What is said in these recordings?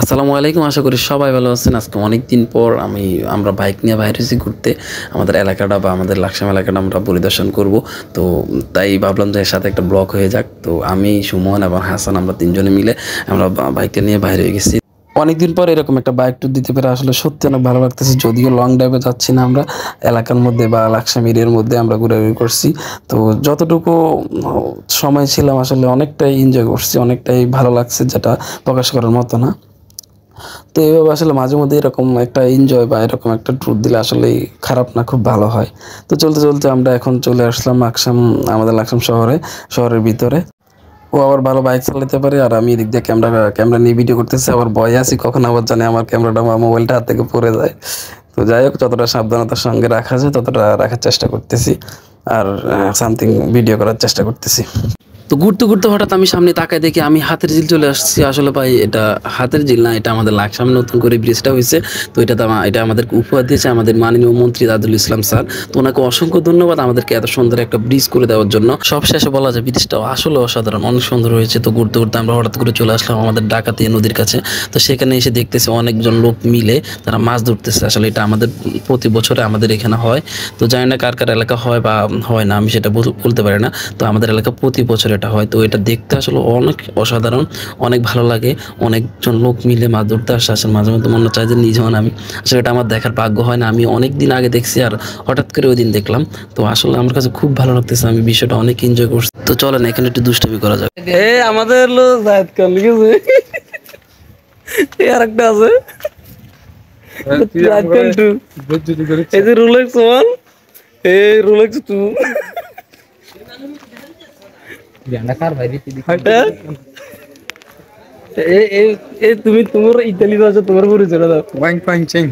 আসসালামু আলাইকুম। আশা করি সবাই ভালো আছেন। আজকে অনেকদিন পর আমরা বাইক নিয়ে বাইরে হয়েছি ঘুরতে। আমাদের এলাকাটা বা আমাদের লাকসাম এলাকাটা আমরা পরিদর্শন করব। তো তাই ভাবলাম যে এর সাথে একটা ব্লগ হয়ে যাক। তো আমি, সুমন এবং হাসান আমরা তিনজনে মিলে আমরা বাইকটা নিয়ে বাইরে হয়ে গেছি। অনেকদিন পর এরকম একটা বাইক ট্যুর দিতে পেরে আসলে সত্যি অনেক ভালো লাগতেছে। যদিও লং ড্রাইভে যাচ্ছি না, আমরা এলাকার মধ্যে বা লাকসাম এরিয়ার মধ্যে আমরা ঘোরাঘুরি করছি। তো যতটুকু সময় ছিলাম আসলে অনেকটাই এনজয় করছি, অনেকটাই ভালো লাগছে, যেটা প্রকাশ করার মতো না। তো এইভাবে আসলে মাঝে মধ্যে এরকম একটা এনজয় বা এরকম একটা ট্যুর দিলে আসলেই খারাপ না, খুব ভালো হয়। তো চলতে চলতে আমরা এখন চলে আসলাম আমাদের লাকসাম শহরের ভিতরে। ও আবার ভালো বাইক চালাতে পারে, আর আমি এদিক দিয়ে ক্যামেরা ক্যামেরা নিয়ে ভিডিও করতেছি। আবার ভয়ে আছি কখন আবার জানে আমার ক্যামেরাটা বা মোবাইলটা হাত থেকে পড়ে যায়। তো যাই হোক, যতটা সাবধানতার সঙ্গে রাখা যায় ততটা রাখার চেষ্টা করতেছি, আর সামথিং ভিডিও করার চেষ্টা করতেছি। তো ঘুরতে ঘুরতে হঠাৎ আমি সামনে তাকায় দেখি আমি হাতের ঝিল চলে আসছি। আসলে ভাই, এটা হাতের ঝিল না, এটা আমাদের লাকসামে নতুন করে ব্রিজটা হয়েছে। তো এটা আমাদেরকে উপহার দিয়েছে আমাদের মাননীয় মন্ত্রী তাজুল ইসলাম স্যার। তো ওনাকে অসংখ্য ধন্যবাদ আমাদেরকে এত সুন্দর একটা ব্রিজ করে দেওয়ার জন্য। সবশেষে বলা যায় ব্রিজটা আসলে অসাধারণ, অনেক সুন্দর হয়েছে। তো ঘুরতে ঘুরতে আমরা হঠাৎ করে চলে আসলাম আমাদের ডাকাতিয়া নদীর কাছে। তো সেখানে এসে দেখতেছি অনেকজন লোক মিলে তারা মাছ ধরতেছে। আসলে এটা আমাদের প্রতি বছরে আমাদের এখানে হয়। তো জানি না কার কার এলাকা হয় বা হয় না, আমি সেটা বলতে পারি না। তো আমাদের এলাকা প্রতি বছর এটা হয়। তো এটা দেখতে আসলে অনেক অসাধারণ, অনেক ভালো লাগে। অনেকজন লোক মিলে মাছ ধরতে আসে। আসলে মাঝে মধ্যে মনে চায় যে নিজেও আমি, আসলে এটা আমার দেখার ভাগ্য হয় না। আমি অনেক দিন আগে দেখছি আর হঠাৎ করে ওই দিন দেখলাম। তো আসলে আমার কাছে খুব ভালো লাগতেছে, আমি বিষয়টা অনেক এনজয় করছি। তো চলেন এখানে একটু দুষ্টামি করা যাক। আমাদের লোক জায়েদ খান লিখেছে, আর একটা আছে জায়েদ খান টু। এই যে রোলেক্স ওয়ান, এই রোলেক্স টু। তুমি তোমার ইতালি ভাষা তোমার পরিচয় দাও। ওয়াং পাং চিং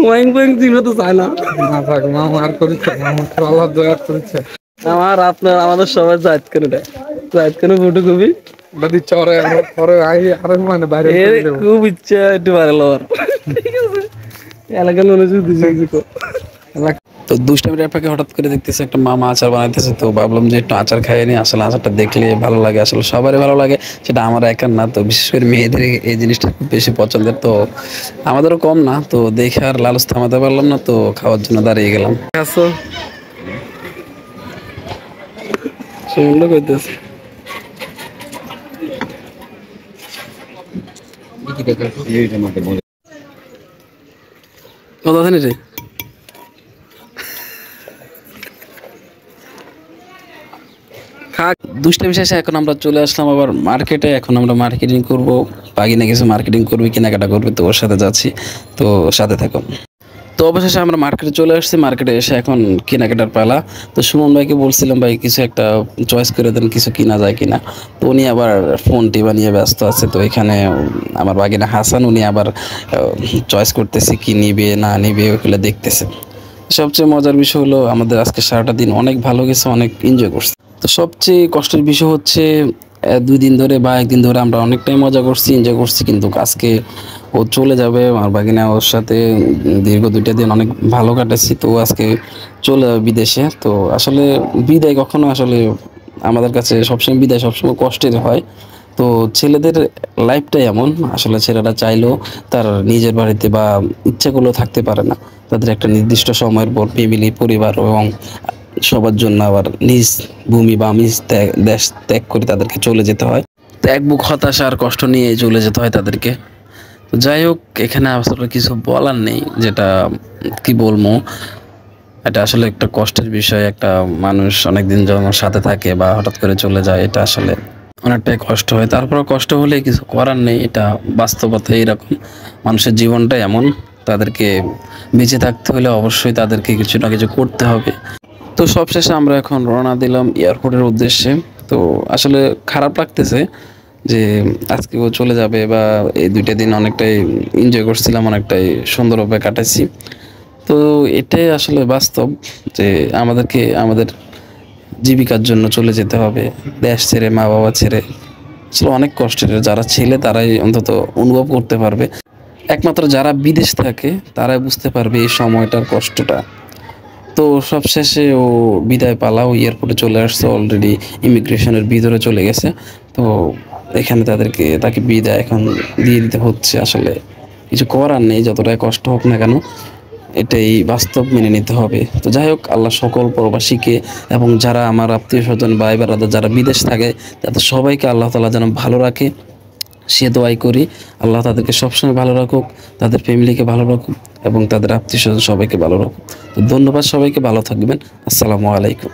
ওয়াং ওয়াং চিনো তো চায় না। না থাক মামা আর করেছে মামা তো আল্লাহ দয়া করেছে আমাদের সবাই জায়েদ খান, এটা জায়েদ খানের ফটো কপি। ওটা দিচ্ছে ওরে পরে আই আরে মানে বাইরে এর করে দেব খুব ইচ্ছা একটু ভাইরাল হওয়ার, ঠিক আছে। এলাকার মানুষ দিছে। তো দুষ্টামির ব্যাপারে হঠাৎ করে দেখতেছি একটা মামা আচার বানাইতেছে। তো ভাবলাম যে একটু আচার খাইয়ে নি। আসলে আচারটা দেখলে ভালো লাগে, আসলে সবারই ভালো লাগে, সেটা আমার একার না। তো বিশেষ করে মেয়েদের এই জিনিসটা খুব বেশি পছন্দের। তো আমাদেরও কম না। তো দেখে আর লালচ থামাতে পারলাম না, তো খাওয়ার জন্য দাঁড়িয়ে গেলাম। আছো সুমন্ড কইতেছে কথা জানি রে। দুষ্টামি শেষে এখন আমরা চলে আসলাম আবার মার্কেটে। এখন আমরা মার্কেটিং করবো, বাগিনা কিছু মার্কেটিং করবে, কেনাকাটা করবে। তো ওর সাথে যাচ্ছি, তো সাথে থাকুন। তো অবশেষে আমরা মার্কেটে চলে আসছি। মার্কেটে এসে এখন কেনাকাটার পালা। তো সুমন ভাইকে বলছিলাম ভাই কিছু একটা চয়েস করে দেন, কিছু কিনা যায় কিনা। তো উনি আবার ফোন টিপা নিয়ে ব্যস্ত আছে। তো এখানে আমার বাগিনা হাসান, উনি আবার চয়েস করতেছে কি নিবে না নিবে, ওগুলো দেখতেছে। সবচেয়ে মজার বিষয় হলো আমাদের আজকে সারাটা দিন অনেক ভালো গেছে, অনেক এনজয় করছি। তো সবচেয়ে কষ্টের বিষয় হচ্ছে 2 দিন ধরে বা 1 দিন ধরে আমরা অনেকটাই মজা করছি, এনজয় করছি, কিন্তু আজকে ও চলে যাবে। আমার বাগিনা ওর সাথে দীর্ঘ 2টা দিন অনেক ভালো কাটাচ্ছি। তো আজকে চলে যাবে বিদেশে। তো আসলে বিদায় কখনো আসলে আমাদের কাছে সবসময় বিদায় সবসময় কষ্টের হয়। তো ছেলেদের লাইফটাই এমন, আসলে ছেলেরা চাইলেও তার নিজের বাড়িতে বা ইচ্ছা করলেও থাকতে পারে না। তাদের একটা নির্দিষ্ট সময়ের পর ফ্যামিলি, পরিবার এবং সবার জন্য আবার নিজ ভূমি বা নিজ দেশ ত্যাগ করে তাদেরকে চলে যেতে হয়। তো এক বুক হতাশা আর কষ্ট নিয়ে চলে যেতে হয় তাদেরকে। তো যাই হোক, এখানে আসলে কিছু বলার নেই, যেটা কি বলবো, এটা আসলে একটা কষ্টের বিষয়। একটা মানুষ অনেকদিন যখন সাথে থাকে বা হঠাৎ করে চলে যায়, এটা আসলে অনেকটাই কষ্ট হয়। তারপরে কষ্ট হলে কিছু করার নেই, এটা বাস্তবতা এইরকম। মানুষের জীবনটাই এমন, তাদেরকে বেঁচে থাকতে হলে অবশ্যই তাদেরকে কিছু না কিছু করতে হবে। তো সবশেষে আমরা এখন রওনা দিলাম এয়ারপোর্টের উদ্দেশ্যে। তো আসলে খারাপ লাগতেছে যে আজকে ও চলে যাবে, বা এই 2টা দিন অনেকটাই এনজয় করছিলাম, অনেকটাই সুন্দরভাবে কাটাইছি। তো এটাই আসলে বাস্তব যে আমাদেরকে আমাদের জীবিকার জন্য চলে যেতে হবে, দেশ ছেড়ে, মা বাবা ছেড়ে। আসলে অনেক কষ্টের, যারা ছেলে তারাই অন্তত অনুভব করতে পারবে। একমাত্র যারা বিদেশ থাকে তারাই বুঝতে পারবে এই সময়টার কষ্টটা। তো সবশেষে ও বিদায় পালাও এয়ারপোর্টে চলে আসছে, অলরেডি ইমিগ্রেশনের ভিতরে চলে গেছে। তো এখানে তাকে বিদায় এখন দিয়ে দিতে হচ্ছে। আসলে কিছু করার নেই, যতটাই কষ্ট হোক না কেন এটাই বাস্তব, মেনে নিতে হবে। তো যাই হোক, আল্লাহ সকল প্রবাসীকে এবং যারা আমার আত্মীয় স্বজন ভাই বেড়াদার যারা বিদেশ থাকে তাদের সবাইকে আল্লাহ তাআলা যেন ভালো রাখে, সে দোয়াই করি। আল্লাহ তাদেরকে সবসময় ভালো রাখুক, তাদের ফ্যামিলিকে ভালো রাখুক এবং তাদের আত্মীয় স্বজন সবাইকে ভালো রাখুক। তো ধন্যবাদ, সবাইকে ভালো থাকবেন। আসসালামু আলাইকুম।